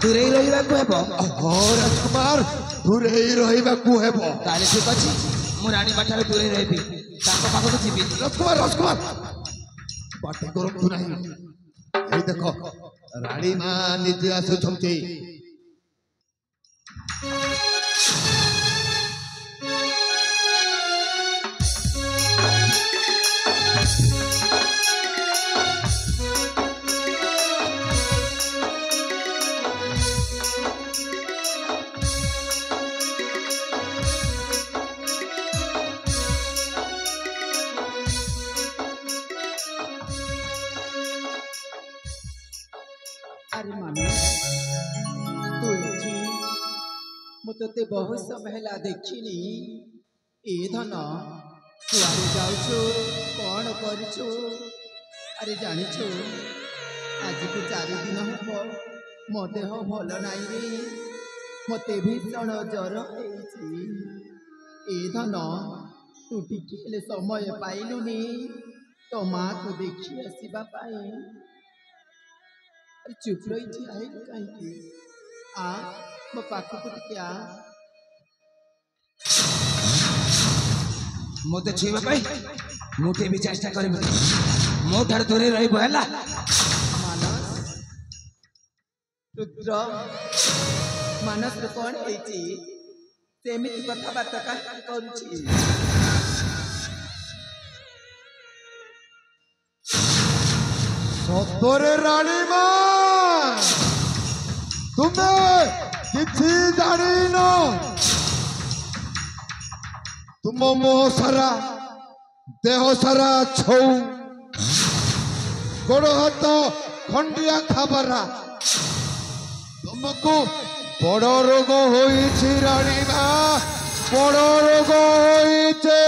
दूरे रहा राजकुमार दूरे रहा ठीक अच्छे मु राणी ठार दूरे रही पाखक जी राजकुमार राजकुमार पार्टी करतु ना देख राणी मां निजे आसुछंती अरे मानस तू मुझे बहुत समय है देखनी ए धन कुआरे जाऊछु कौन करूछु अरे जानिछु आज को 4 दिन हम मो देह भल नाई रे मते भीषण जर ए धन तू टिके समय पाइलुनी तो माँ को देखी आसवा चुप रही कहीं आ मो पाखक टिके मत छुआ मुठे भी चेष्टा कर मो ठार दूरे रहा मानस रुद्र मानस कौन सेमती कथबार्ता करुछि सतरे राणी मां तुम्हें किसी जानी न तुम मो सारा देह सारा छौ गोड़ हाथ खंडिया खाबरा तुमको बड़ रोग होइछि राणी मां बड़ रोग होइছে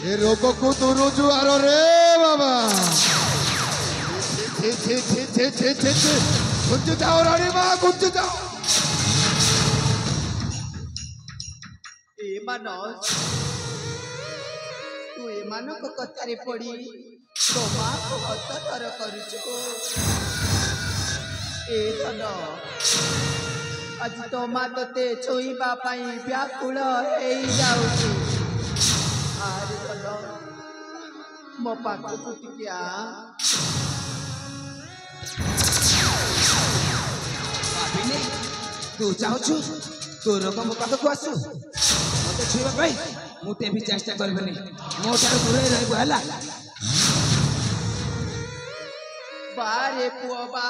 ए रोग को दूर जुआर रे बाबा कुछ जाओ रानी मां कुछ जाओ ए मानस तू ए मानक कथारे पड़ी तो मां को हततर करूछु ए धन आज तो मां तते छोईबा पाई व्याकुल हेई जाउछु आरे धन मो पाखक टिके तू चाहू तू रोग मो पाखक आसु मत छुआ मुठे भी चेष्टा करबनी मो ठार दूरे रहा बारे पुआ बा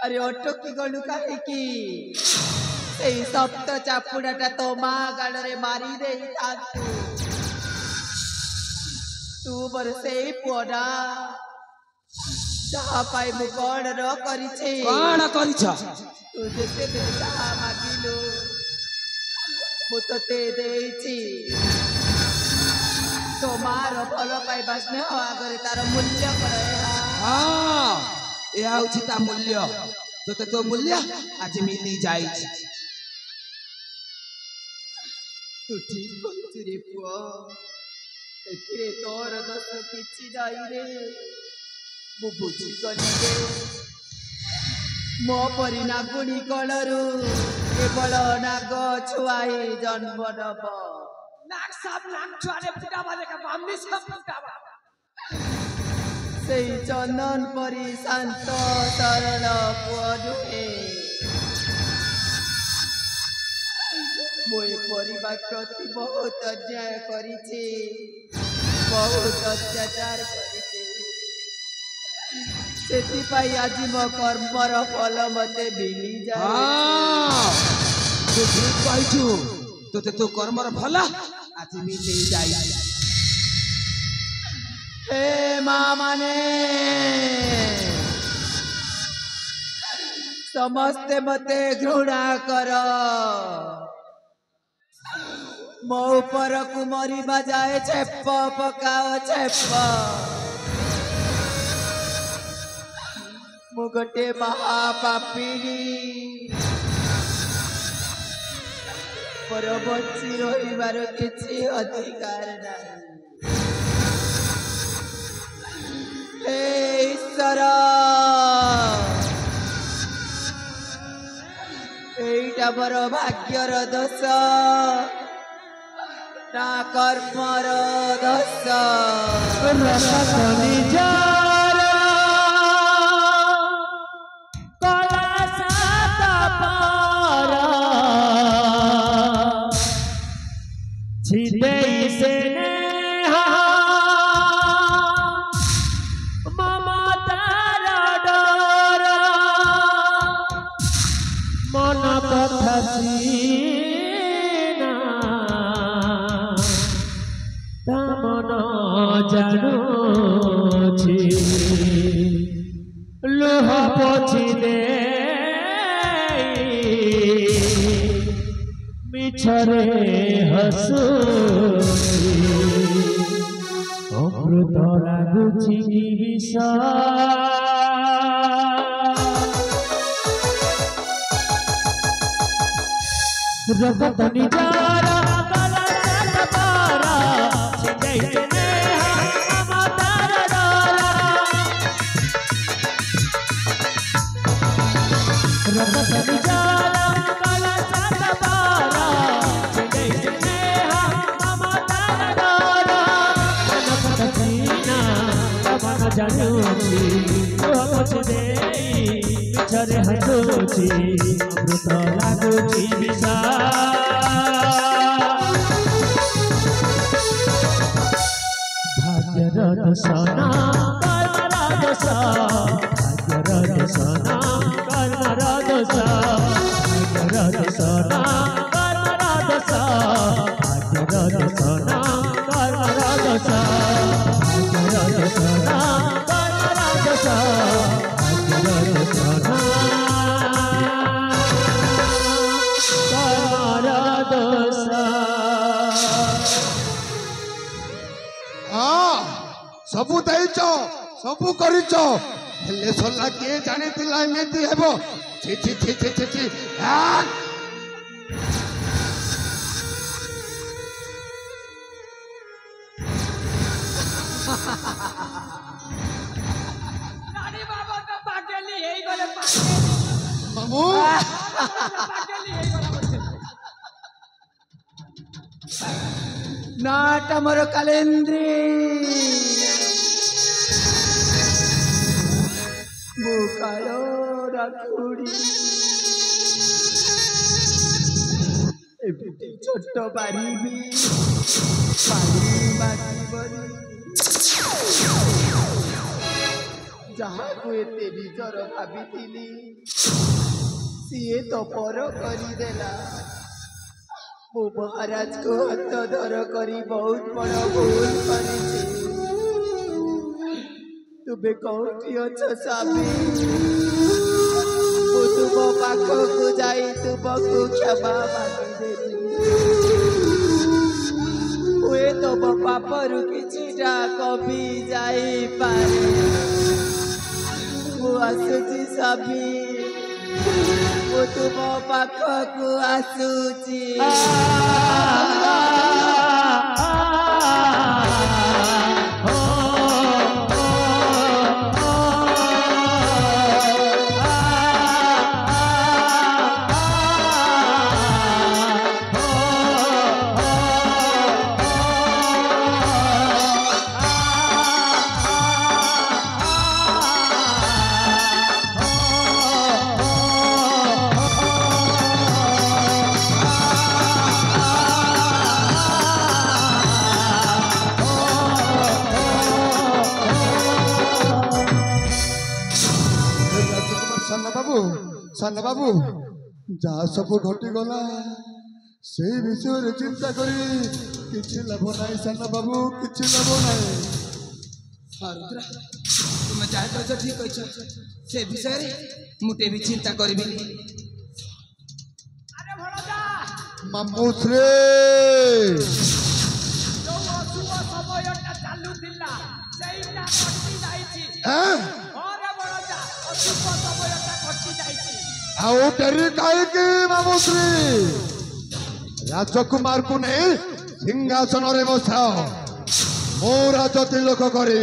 अरे अटकी गलु कहीं सप्त चापुड़ाटा तो माँ गाड़े मारी दे तू बर से पुअना जहाँ पाई मु कौन न करिछे कौन करिछ तू जेते दे जहाँ मागिलु मु तते देछि तो मार भल पाइबा स्नेह आगरे तार मूल्य करे हाँ यह हूँ ता मूल्य तो तो मूल्य आज मिली जाई तू ठीक कहु रे पुआ एथिरे तोर दोष किछि जाई रे मु बुझी गली रे मो परी नागुणी कलरु केवल नाग छुआई जन्म नब नाग सब नाग छुआरे फुटा बाले का बामनी सब फुटा बा सेई चंदन परी शांत सरल पुआ दुहे मोए परिवार प्रति बहुत अन्याय करिछे बहुत अत्याचार करिछे सेति पाई आज मो कर्मर फल मते मिली जाए हां तू ठीक कहछु तो तो कर्मर फल आज मिली जाई हे मां माने समस्ते मते घृणा कर मो ऊपर कुमारी बजाए छेप पकाओ छेप मु गोटे महापापिनी पर बची रहिबार किछि अधिकार नाही ବିଚାର এইটা বড় ভাগ্যর দোষ না কর্মর দোষ জানুছি লোহ পছি দে মিছরে হসু অমৃত লাগুছি বিষ রগত নিজারা কালা সাতবারা ছিদাইছে জানুছি মিছরে হাসুছি অমৃত লাগুছি বিষ ভাগ্যর দোষ না কর্মর দোষ ভাগ্যর দোষ না কর্মর দোষ ভাগ্যর দোষ না কর্মর দোষ ভাগ্যর দোষ না কর্মর দোষ ভাগ্যর দোষ না কর্মর দোষ ভাগ্যর দোষ না কর্মর দোষ सबू देच सबू करिच हेले सरला के जानितिला एमिति हेबो छि छि छि छि छि छि नानी बाबा तो पागली हेई गले मामू पागली हेई गला নাট আমার কালেন্দ্রি মুকালো রাখুড়ি এপিটি ছোট বাড়িবি পানি বাঁচিবনি যাহাକୁ ଏତେ ନିଜର ଭାବିଥିଲି ସିଏ ତ ପର କରିଦେଲା ମୁଁ ମହାରାଜକୁ ହାତ ଧର କରି ବହୁତ ବଡ଼ ଭୁଲ କରିଛି ତୁମେ କୋଉଠି ଅଛ ସ୍ୱାମୀ ମୁଁ ତୁମ ପାଖକୁ ଯାଇ ତୁମକୁ କ୍ଷମା ମାଗିଦେବି ହୁଏ ତମ ପାପରୁ କିଛିଟା କମି ଯାଇପାରେ ମୁଁ ଆସୁଛି ସ୍ୱାମୀ ମୁଁ ତୁମ ପାଖକୁ ଆସୁଛି साना बाबू जहाँ सब घटीगला से विषय चिंता करी किसी लाभ ना साना बाबू किसी लाभ ना रुद्रा तुम जहाँ कह ठीक कह से विषय मुटे भी चिंता करी मामूश्री डेरी कहीं मामूश्री राजकुमार को नहीं सिंहासन रे बसाओ मो राज तिलक करी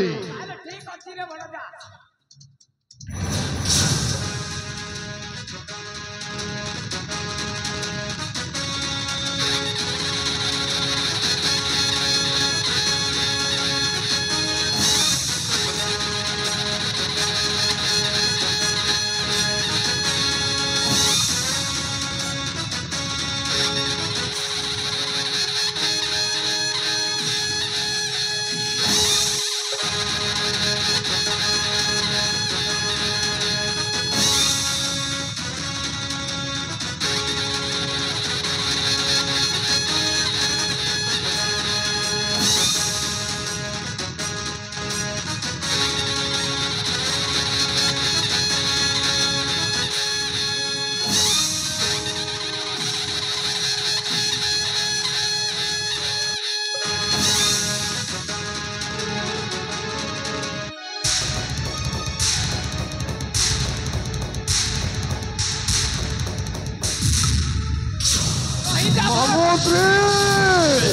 ମାମୁଶ୍ରୀ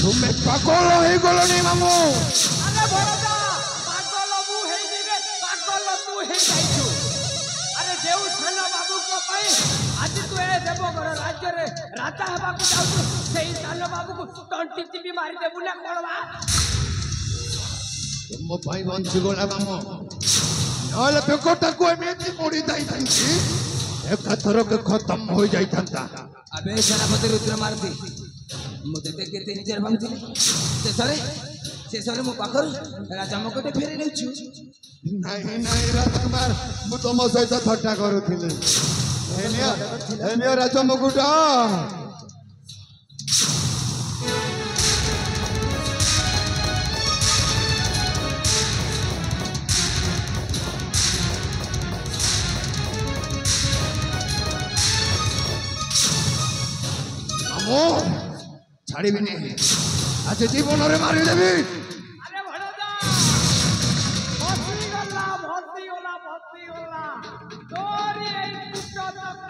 ତୁମେ ପାଗଳ ହେଇଗଲଣି ମାମୁ। আরে বড়দা পাগল মু হেই দিবে পাগল তু হেই যাইছু। আরে দেউ সান বাবু কো পাই আজি তু এ দেবগড় রাজ্য রে রাজা হবাকু যাউছু সেই সান বাবু কো টন্টি টিপি মারি দেবু না কোলবা। ତୁମ ପାଇଁ ବଞ୍ଚିଗଲା ମାମୁ ନହେଲେ ବେକଟାକୁ ଏମିତି ମୋଡ଼ି ଦେଇଥାନ୍ତି ଏକାଥରକେ ଖତମ ହୋଇଯାଇଥାନ୍ତା। আবে সেনাপতি রুদ্র মারতি মু তেতে কেতে নিজের ভাবুଥିଲି ଶେଷରେ ମୋ ପାଖରୁ ରାଜା ମକୁଟ ଫେରି ନେଉଛୁ। ନାହିଁ ନାହିଁ ରାଜକୁମାର ମୁଁ ତମ ସହିତ ଥଟ୍ଟା କରୁଥିଲି। ଏ ନିଅ ରାଜମୁକୁଟ। ମାମୁଁ ଛାଡ଼ିବିନି ଆଜି ଜୀବନରେ ମାରିଦେବି। আরে ভড়দা ভর্তি গলা তোরি এই পুত্র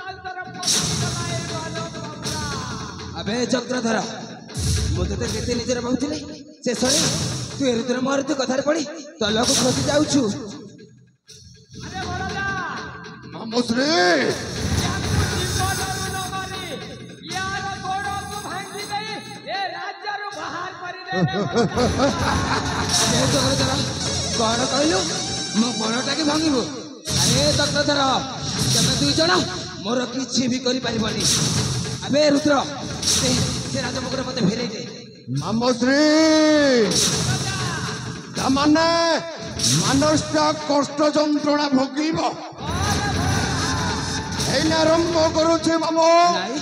কালতর পতি গলা এই বালক বাবুরা। আবে চক্রধর ମୁଁ ତତେ କେତେ ନିଜର ଭାବୁଥିଲି ଶେଷରେ ତୁ ଏ ଋତୁରେ ମୋର ତୁ କଥାରେ ପଡ଼ି ତଲକୁ ଖସି ଯାଉଛୁ। ଆରେ ଭଡ଼ଦା ମାମୁଶ୍ରୀ ୟାକୁ ଜୀବନରୁ ନ ମାରି ୟାର ଗୋଡ଼କୁ ଭାଙ୍ଗି ଦେଇ ଏ ରାଜ୍ୟରୁ ବାହାର କରିଦେବେ। ଚକ୍ରଧର କ'ଣ କହିଲୁ ମୋ ଗୋଡ଼ଟାকে ଭାଙ୍ଗିବୁ? ଆରେ ଚକ୍ରଧର ତମେ ଦୁଇ ଜଣ ମୋର କିଛି ବି କରିପାରିବନି। ଆବେ ରୁଦ୍ର ସେ ରାଜମୁକୁଟ ମତେ ଫେରେଇ ଦେ। ମାମୁଶ୍ରୀ ତାମାନେ ମାନସଟା କଷ୍ଟ ଯନ୍ତ୍ରଣା ଭୋଗିବ। ଏଇନା ଆରମ୍ଭ କରୁଛି ମାମୁ। ନାଇଁ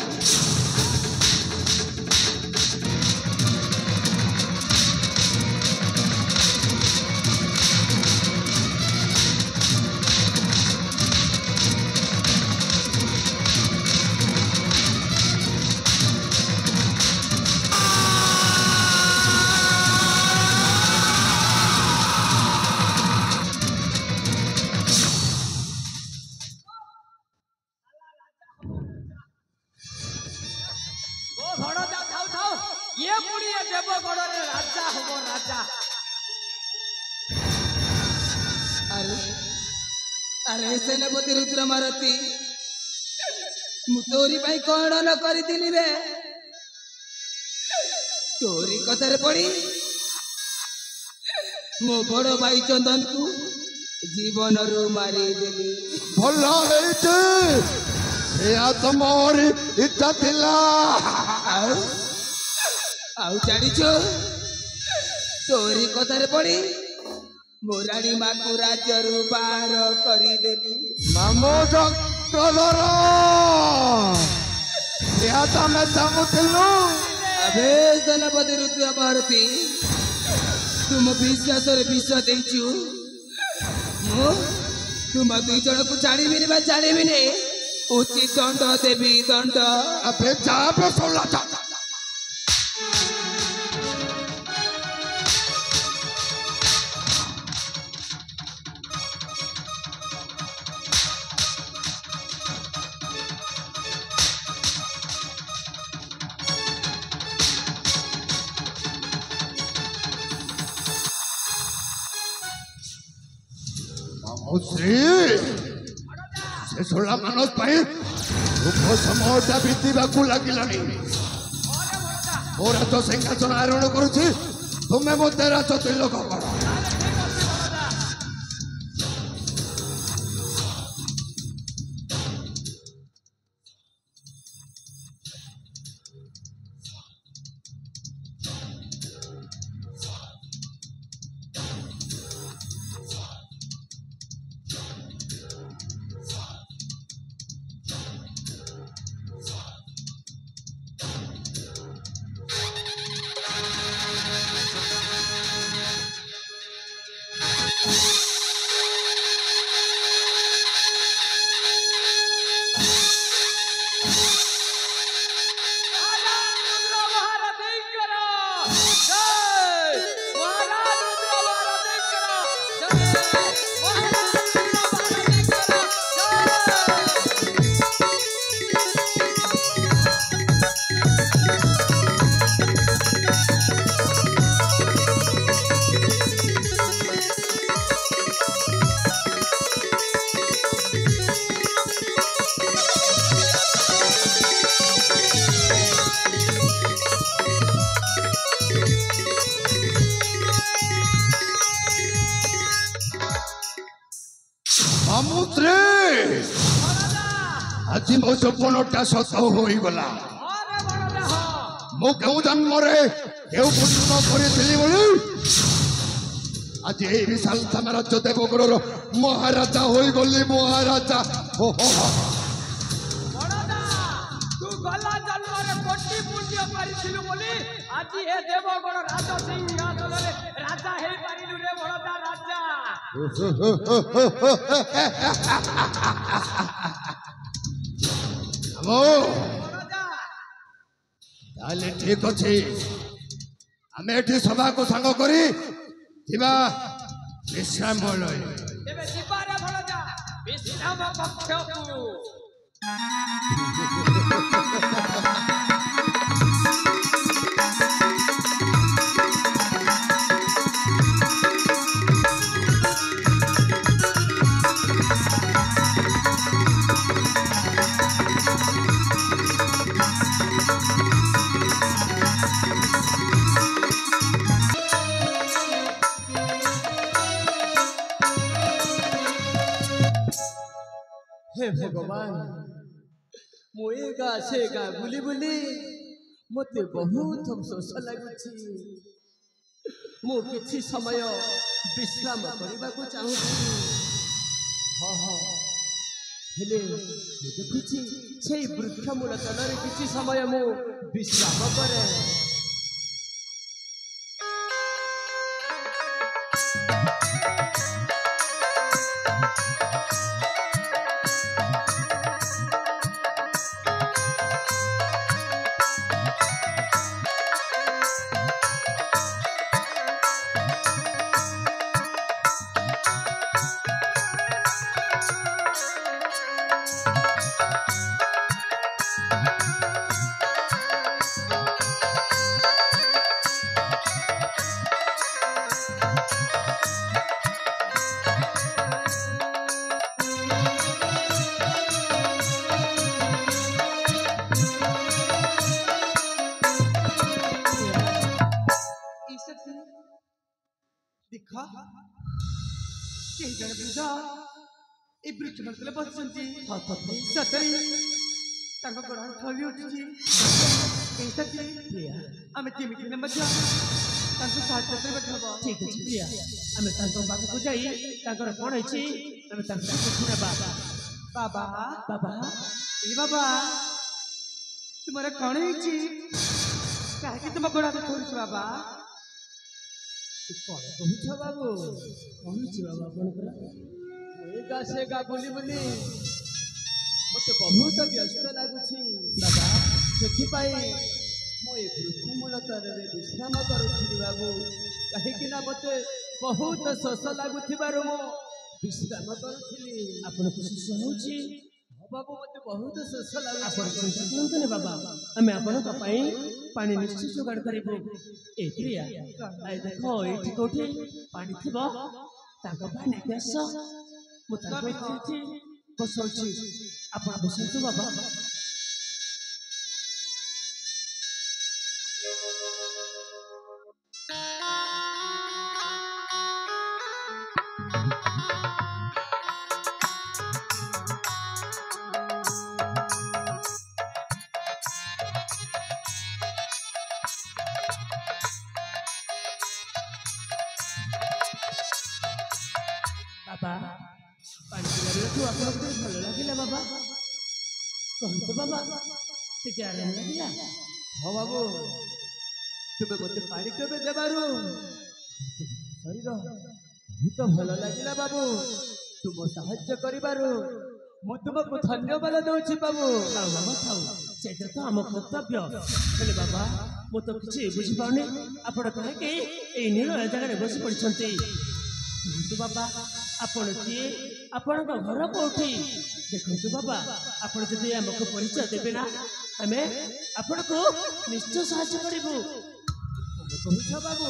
ये मुड़ी देवगढ़ राजा हम राजा। अरे अरे सेनापति रुद्र मारती मु तोरी पाई कौन न करी बे तोरी कथारे पड़ी मो बड़ भाई चंदन को जीवन रू मारी देली। ଭଲ ହେଇଛି ଏହା ତ ମୋରି ଇଚ୍ଛା ଥିଲା। ଆଉ ଜାଣିଛୁ ତୋରି କଥାରେ ପଡ଼ି ମୋ ରାଣୀ ମାକୁ ରାଜ୍ୟରୁ ବାହାର କରିଦେଲି। ମାମୁ ଚକ୍ରଧର ଏହା ତ ଆମେ ଚାହୁଁଥିଲୁ। ଆବେ ସେନାପତି ରୁଦ୍ର ଭାରତୀ ତୁମ ବିଶ୍ୱାସରେ ବିଷ ଦେଇଛୁ। ମୁଁ ତୁମ ଦୁଇ ଜଣକୁ ଛାଡ଼ିବିନି ବା ଛାଡ଼ିବିନି ଉଚିତ ଦଣ୍ଡ ଦେବି ଦଣ୍ଡ। ଏବେ ଯାହା ଶୋଲା ମାମୁଶ୍ରୀ ସେ ଶୋଲା ମାନସ ପାଇଁ ଶୁଭ ସମୟଟା ବିତିବାକୁ ଲାଗିଲାଣି। ମୋ ରାଜ ସିଂହାସନ ଆରୋହଣ କରୁଛି ତୁମେ ମୋତେ ରାଜ ତିଲକ କର। आज मो स्वप्नटा सत होईगला अरे बड़दा हो मो केउ जन्मरे केउ पुण्य करिथिली बोली आज ए विशाल साम्राज्य देवगुरर महाराजा होईगली महाराजा हो बड़दा तू गला जन्मरे कोटि पुण्य करिथिलु बोली आज ए देवगण राज सिंहासन रे राजा हे पारिलु रे बड़दा राजा हमो बड़दा ताले ठीक अछि हमें एठी सभा को संग करी दिबा विश्राम बोलय एबे जिबारे बड़दा विश्राम कक्षकु हे भगवान मुए गा से गा बुली बुली मते बहुत अफसोस लागुछि मु किछि समय विश्राम करबा को चाहूछि हेले देखुछि सेई वृक्ष मूल तलरे किछि समय मु विश्राम करे देखा के जन बुझा ए वृक्ष तले बसंती सतरी तांको गोड़ ठली उठिची ए सतरी प्रिया आमे केमिति न मध्य तांको साथ से बैठबो ठीक अछि प्रिया आमे तांको बाबू को जाई तांकर कोन अछि आमे तांको पुछिना बाबा बाबा ए बाबा तुम्हारे कौन है काहे कि तुम गोड़ा थोड़ी बाबा कौन कहूछ बाबू कौन छी बाबा आपनकर मुए गा से गा बुली बुली मते बहुत व्यस्त लागुछि बाबा सेथि पाई मो ए वृक्ष मूल तरे विश्राम करूछि बाबू काहे कि ना मते बहुत शोष लागुथिबारो मो विश्राम करूछि आपन को सुस होछि बाबू मते बहुत शोष लागुछि आपन चिंता करंतु ने बाबा आमे आपन का पाई पानी निश्चित जोगाड़ करिबो ए प्रिया आइ देखो एठी कोठी पानी थिबो ताको पानी केस मु ताको एठी बसौछि आपन बसंतु बाबा बाबा पानी पिलारे तो आपन को भल लागिला बाबा कहंतु बाबा टिके आराम लागिला हो बाबू तुमे मते पानी केबे देबारू शरीर बहुत भल लागिला बाबू तुम साहाय्य करिबारू मु तुमको धन्यवाद दउछि बाबू थाउ बाबा थाउ सेटा तो हम कर्तव्य हेले बाबा मु तो किछि बुझि पाउनी आपण कहे कि ए नील जगह रे बसी पड़छंती तो बाबा आपण किए आपण का घर कोठी देखंतु बाबा आपण जदि हमको परिचय देबे ना हमें आपण को निश्चय सहायता करिबो कहूछ बाबू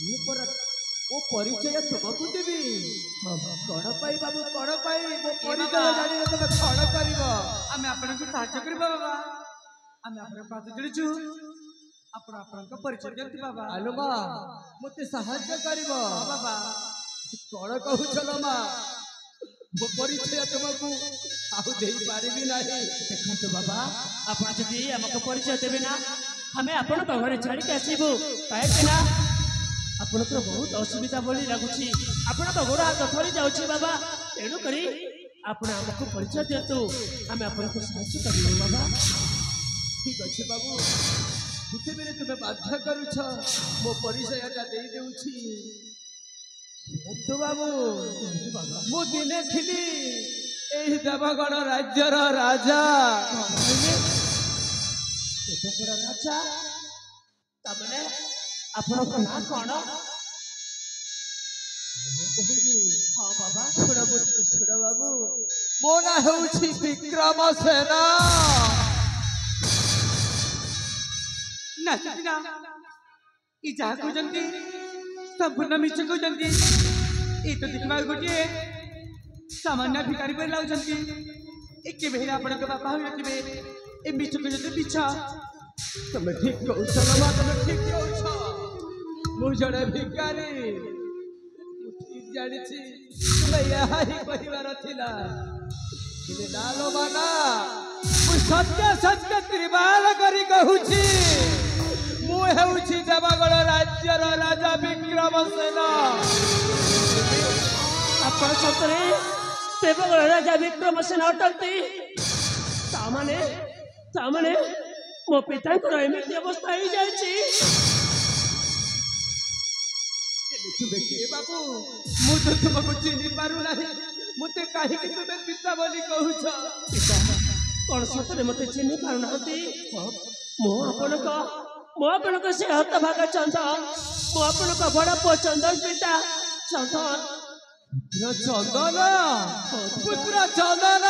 मु पर ओ परिचय तुमको देबी कण पाई बाबू कण पाई मो परिचय जानि न तमे कण करिवो आमे आपन को साहाय्य करबो बाबा आमे आपन पास जड़िछु आपण आपन को परिचय देती बाबा आलोमा मते सहायता करिवो बाबा कण कहूछ लो मा मो परिचय तुमको ଆଉ ଦେଇପାରିବି ନାହିଁ। ଦେଖନ୍ତୁ ବାବା, ଆପଣ ଯଦି ଆମକୁ ପରିଚୟ ଦେବେ ନା, ଆମେ ଆପଣଙ୍କ ଘରେ ଛାଡ଼ିକି ଆସିବୁ। କାହିଁକି ନା ଆପଣଙ୍କର ବହୁତ ଅସୁବିଧା ଭଳି ଲାଗୁଛି, ଆପଣଙ୍କ ଗୋଡ଼ ହାତ ଥରି ଯାଉଛି ବାବା। ତେଣୁକରି ଆପଣ ଆମକୁ ପରିଚୟ ଦିଅନ୍ତୁ, ଆମେ ଆପଣଙ୍କୁ ସାହାଯ୍ୟ କରିବୁ ବାବା। ଠିକ ଅଛି ବାବୁ, ଯେତେବେଳେ ତୁମେ ବାଧ୍ୟ କରୁଛ ମୋ ପରିଚୟଟା ଦେଇଦେଉଛି। ଶୁଣନ୍ତୁ ବାବୁ, ମୁଁ ଦିନେ ଥିଲି ଏହି ଦେବଗଡ଼ ରାଜ୍ୟର ରାଜା। ଦେବଗଡ଼ ରାଜା? ତାମାନେ ଆପଣଙ୍କ ନାଁ କଣ? ହଁ ବାବା। ଶୁଣ ବାବୁ, ମୋ ନାଁ ହେଉଛି ବିକ୍ରମ ସେନ। ନା ଇ ଯାହା କହୁଛନ୍ତି ସମ୍ପୂର୍ଣ୍ଣ ମିଛ କହୁଛନ୍ତି। ଏ ତ ଦେଖିବାକୁ ଗୋଟିଏ ସାମାନ୍ୟ ଭିକାରୀ ପରି ଲାଗୁଛନ୍ତି। ଏ କେବେ ହେଲେ ଆପଣଙ୍କ ବାପା ହୋଇନଥିବେ। ଏ ମିଛ କହୁଛନ୍ତି ମିଛ। ତମେ ଠିକ କହୁଛ ମା, ତମେ ଠିକ କହୁଛ। ମୁଁ ଜଣେ ଭିକାରୀ। ମୁଁ ଠିକ ଜାଣିଛି ତୁମେ ଏହା ହିଁ କରିବାର ଥିଲା। କିନ୍ତୁ ନା ଲୋ ମାନା, ମୁଁ ସତ୍ୟ ତ୍ରିବାଳ କରି କହୁଛି, ମୁଁ ହେଉଛି ଦେବଗଡ଼ ରାଜ୍ୟର ରାଜା ବିକ୍ରମ ସେନ। ଆପଣ ସତରେ ଦେବଗଡ଼ ରାଜା ବିକ୍ରମ ସେନ ଅଟନ୍ତି? ତାମାନେ ମୋ ପିତାଙ୍କର ଏମିତି ଅବସ୍ଥା ହେଇଯାଇଛି। ତୁମେ କିଏ ବାବୁ? ମୁଁ ତ ତୁମକୁ ଚିହ୍ନି ପାରୁନାହିଁ। ମୋତେ କାହିଁକି ତୁମେ ପିତା ବୋଲି କହୁଛ? କଣ ସତରେ ମତେ ଚିହ୍ନି ପାରୁନାହାନ୍ତି? ମୁଁ ଆପଣଙ୍କ ସେ ହତଭାଗା ଚନ୍ଦନ, ମୁଁ ଆପଣଙ୍କ ବଡ଼ ପୁଅ ଚନ୍ଦନ ପିତା। ଚନ୍ଦନ ପୁତ୍ର ଚନ୍ଦନ।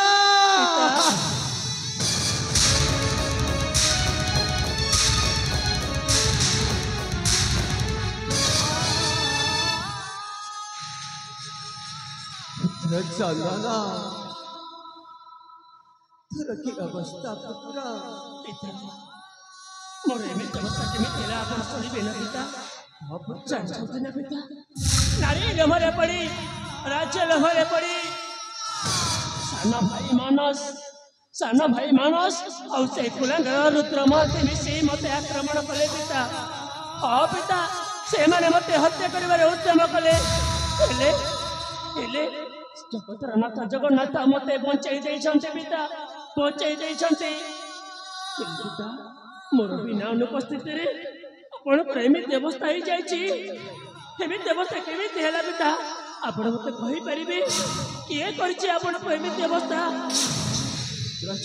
ଚନ୍ଦନ, ତୋର କି ଅବସ୍ଥା ପୁତ୍ର? ପିତା, ମୋର ଏମିତି ଅବସ୍ଥା କେମିତି ହେଲା ଆପଣ ଶୁଣିବେ ନା ପିତା? ଜାଣିଛନ୍ତି ନା ପିତା, ନାରୀ ଲୋଭରେ ପଡ଼ି, ରାଜ୍ୟ ଲୋଭରେ ପଡ଼ି ସାନ ଭାଇ ମାନସ ଆଉ ସେ କୁଲାଙ୍ଗର ରୁଦ୍ର ମହାନ୍ତି ମିଶି ମତେ ଆକ୍ରମଣ କଲେ ପିତା। ହଁ ପିତା, ସେମାନେ ମତେ ହତ୍ୟା କରିବାରେ ଉଦ୍ୟମ କଲେ। ହେଲେ ଜଗତର ନାଥ ଜଗନ୍ନାଥ ମତେ ବଞ୍ଚାଇ ଦେଇଛନ୍ତି ପିତା, ବଞ୍ଚାଇ ଦେଇଛନ୍ତି। ପିତା, ମୋର ବିନା ଅନୁପସ୍ଥିତିରେ ଆପଣଙ୍କର ଏମିତି ଅବସ୍ଥା ହେଇଯାଇଛି। ଏମିତି ଅବସ୍ଥା କେମିତି ହେଲା ପିତା? ଆପଣ ମତେ କହିପାରିବେ କିଏ କରିଛି ଆପଣଙ୍କୁ ଏମିତି ଅବସ୍ଥା?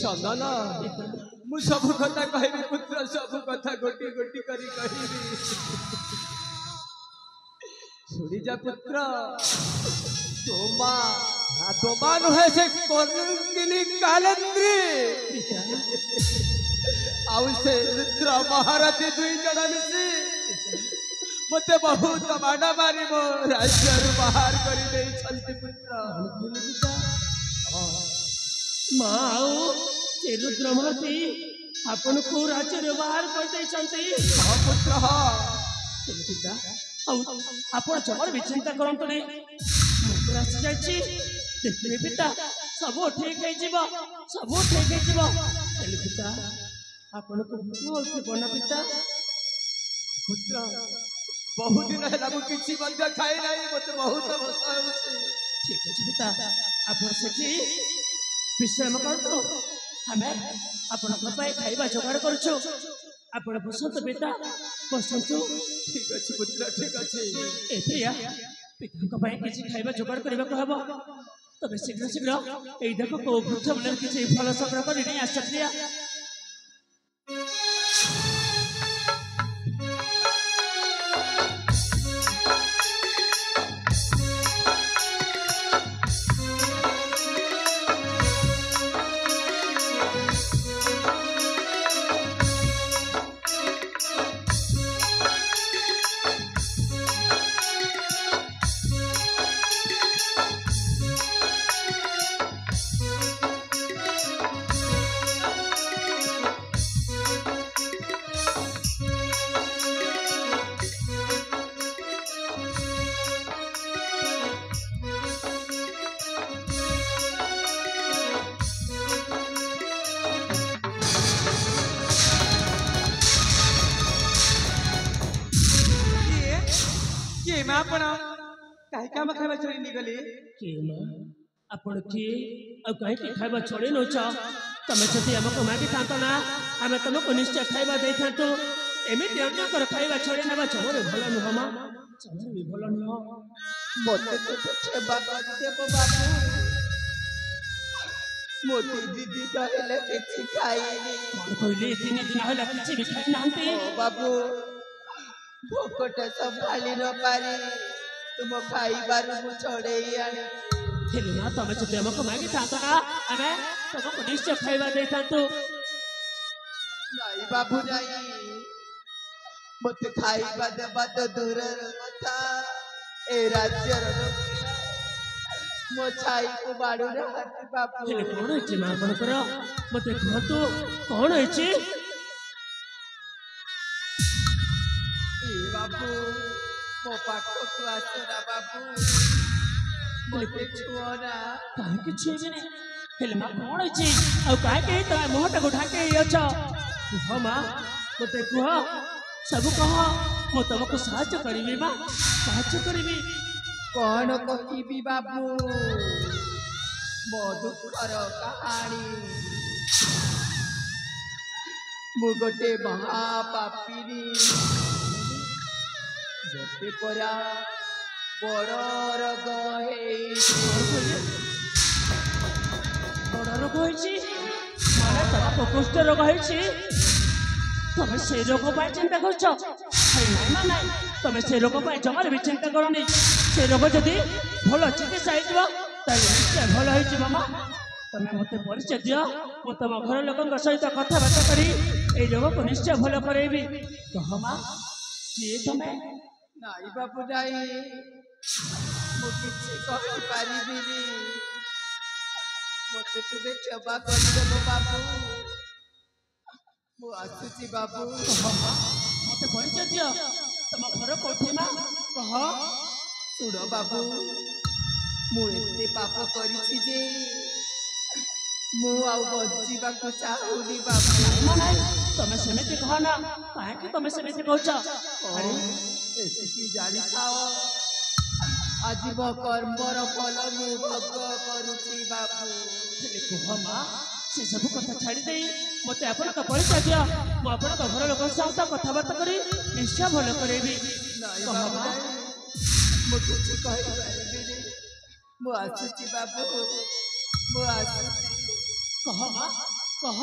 ଚନ୍ଦନ, ମୁଁ ସବୁ କଥା କହିବି ପୁତ୍ର, ସବୁ କଥା ଗୋଟି ଗୋଟି କରି କହିବି। ଶୁଣିଯା ପୁତ୍ର, তোমা নহে সে কর্ণিনী কালেন্দ্রী ଆଉ ସେ ରୁଦ୍ର ମହାରଥୀ ଦୁଇ ଜଣ ମିଶି ମତେ ବହୁତ ମାଡ଼ ମାରି ମୋ ରାଜ୍ୟରୁ ବାହାର କରିଦେଇଛନ୍ତି ପୁତ୍ର। ମା ଆଉ ସେ ରୁଦ୍ର ମହାରଥୀ ଆପଣଙ୍କୁ ରାଜ୍ୟରୁ ବାହାର କରିଦେଇଛନ୍ତି? ହଁ ପୁତ୍ର, ହଁ। ପିତା, ଆଉ ଆପଣ ଜମାରୁ ବି ଚିନ୍ତା କରନ୍ତୁନି, ମୁଁ ଆସିଯାଇଛି। ଦେଖିବେ ପିତା, ସବୁ ଠିକ ହେଇଯିବ, ସବୁ ଠିକ ହେଇଯିବ। ହେଲେ ପିତା, ଆପଣଙ୍କୁ ଭୋକ ହଉଥିବ ନା ପିତା? ପୁତ୍ର, ବହୁଦିନ ହେଲା ମୁଁ କିଛି ମଧ୍ୟ ଖାଇ ନାହିଁ, ମତେ ବହୁତ ବର୍ଷା ହେଉଛି। ଠିକ ଅଛି ପିତା, ଆପଣ ସେଠି ବିଶ୍ରାମ କରନ୍ତୁ, ଆମେ ଆପଣଙ୍କ ପାଇଁ ଖାଇବା ଯୋଗାଡ଼ କରୁଛୁ। ଆପଣ ବସନ୍ତୁ ପିତା, ବସନ୍ତୁ। ଠିକ ଅଛି ପୁତ୍ର, ଠିକ ଅଛି। ଏ ପ୍ରିୟା, ପିତାଙ୍କ ପାଇଁ କିଛି ଖାଇବା ଯୋଗାଡ଼ କରିବାକୁ ହେବ। ତବେ ଶୀଘ୍ର ଏଇ ଦେଖ କୋଉ ବୃକ୍ଷ ମୂଳରେ କିଛି ଫଳ ସଂଗ୍ରହ କରି ନେଇ ଆସ ପ୍ରିୟା। ଆପଣ କାହିଁ କାମ ଖାଇବା ଛଡେଇ ନେଇଗଲେ? କିଏ ମା ଆପଣ କିଏ ଆଉ କାହିଁକି ଖାଇବା ଛଡେଇ ନେଉଛ? ତମେ ଯଦି ଆମକୁ ମାଗିଥାନ୍ତ ନା ଆମେ ତମକୁ ନିଶ୍ଚୟ ଖାଇବା ଦେଇଥାନ୍ତୁ। ଏମିତି ଅନ୍ୟଙ୍କର ଖାଇବା ଛଡେଇ ନେବା ଜମାରେ ଭଲ ନୁହଁ ମା, ଜମାରେ ବି ଭଲ ନୁହଁ। ମୋତେ ତ ସେବା କରିଦେବ ବାବୁ। ମୁଁ 3 ଦିନ ହେଲେ କିଛି ଖାଇନି। କଣ କହିଲେ 3 ଦିନ ହେଲା କିଛି ବି ଖାଇନାହାନ୍ତି? ଓ ବାବୁ, ଭୋକଟା ସମ୍ଭାଳି ନ ପାରି ତୁମ ଖାଇବାରୁ ମୁଁ ଛଡ଼େଇ ଆଣି। ହେଲେ ନା ତମେ ଯଦି ଆମକୁ ମାଗିଥାନ୍ତ ନା ଆମେ ତମକୁ ନିଶ୍ଚୟ ଖାଇବା ଦେଇଥାନ୍ତୁ। ନାଇଁ ବାବୁ ନାଇଁ, ମୋତେ ଖାଇବା ଦେବା ତ ଦୂରର କଥା, ଏ ରାଜ୍ୟର ମୋ ଛାଇକୁ ବାଡ଼ୁନାହାନ୍ତି ବାବୁ। ହେଲେ କଣ ହେଇଛି ମା ଆପଣଙ୍କର? ମତେ କୁହନ୍ତୁ କଣ ହେଇଛି? ଏ ବାବୁ, ମୋ ପାଖକୁ ଆସ ନା ବାବୁ, ମୋତେ ଛୁଅ ନା। କାହିଁକି ଛୁଇଁବିନି? ହେଲେ ମା କଣ ହେଇଛି? ଆଉ କାହିଁକି ତମେ ମୁହଁଟାକୁ ଢାଙ୍କି ଅଛ? କୁହ ମା, ମତେ କୁହ, ସବୁ କହ, ମୁଁ ତମକୁ ସାହାଯ୍ୟ କରିବି ମା, ସାହାଯ୍ୟ କରିବି। କଣ କହିବି ବାବୁ, ମୋ ଦୁଃଖର କାହାଣୀ। ମୁଁ ଗୋଟେ ମହାପାପିନୀ, ମୋତେ ପରା ବଡ଼ ରୋଗ ହେଇଛି। ବଡ଼ ରୋଗ ହେଇଛି? ମାନେ ତମକୁ କୁଷ୍ଠ ରୋଗ ହେଇଛି? ତମେ ସେ ରୋଗ ପାଇଁ ଚିନ୍ତା କରୁଛ? ନାଇଁ ମା ନାଇଁ, ତମେ ସେ ରୋଗ ପାଇଁ ଜମାରେ ବି ଚିନ୍ତା କରନି। ସେ ରୋଗ ଯଦି ଭଲ ଚିକିତ୍ସା ହେଇଯିବ ତାହେଲେ ନିଶ୍ଚୟ ଭଲ ହେଇଯିବ ମା। ତମେ ମୋତେ ପରିଚୟ ଦିଅ, ମୁଁ ତମ ଘର ଲୋକଙ୍କ ସହିତ କଥାବାର୍ତ୍ତା କରି ଏଇ ରୋଗକୁ ନିଶ୍ଚୟ ଭଲ କରେଇବି। କହ ମା, କିଏ ତମେ? ନାଇଁ ବାବୁ ନାଇଁ, ମୁଁ କିଛି କହିପାରିବିନି, ମୋତେ ତୁମେ କ୍ଷମା କରିଦେବ ବାବୁ। ମୁଁ ଆସୁଛି ବାବୁ। କହ ମା, ମୋତେ ପରିଚୟ ଦିଅ, ତମ ଘର କୋଉଠି ମା? କହ। ଶୁଣ ବାବୁ, ମୁଁ ଏତେ ପାପ କରିଛି ଯେ ମୁଁ ଆଉ ବଞ୍ଚିବାକୁ ଚାହୁଁନି ବାବୁ। ନାଇଁ ତମେ ସେମିତି କହ ନା, କାହିଁକି ତମେ ସେମିତି କହୁଛ? ଆରେ ଏତିକି ଜାଣିଥାଅ, ଆଜି ମୋ କର୍ମର ଫଳ ମୁଁ ଭୋଗ କରୁଛି ବାବୁ। ହେଲେ କୁହ ମା, ସେ ସବୁ କଥା ଛାଡ଼ି ଦେଇ ମୋତେ ଆପଣଙ୍କ ପରିଚୟ ଦିଅ, ମୁଁ ଆପଣଙ୍କ ଘର ଲୋକଙ୍କ ସହିତ କଥାବାର୍ତ୍ତା କରି ନିଶ୍ଚୟ ଭଲ କରେଇବି। ନାଇଁ କହ ବାବୁ ମା। ନାଇଁ, ମୁଁ କିଛି କହିପାରିବିନି, ମୁଁ ଆସୁଛି ବାବୁ, ମୁଁ ଆସୁଛି। କହ ମା, କହ।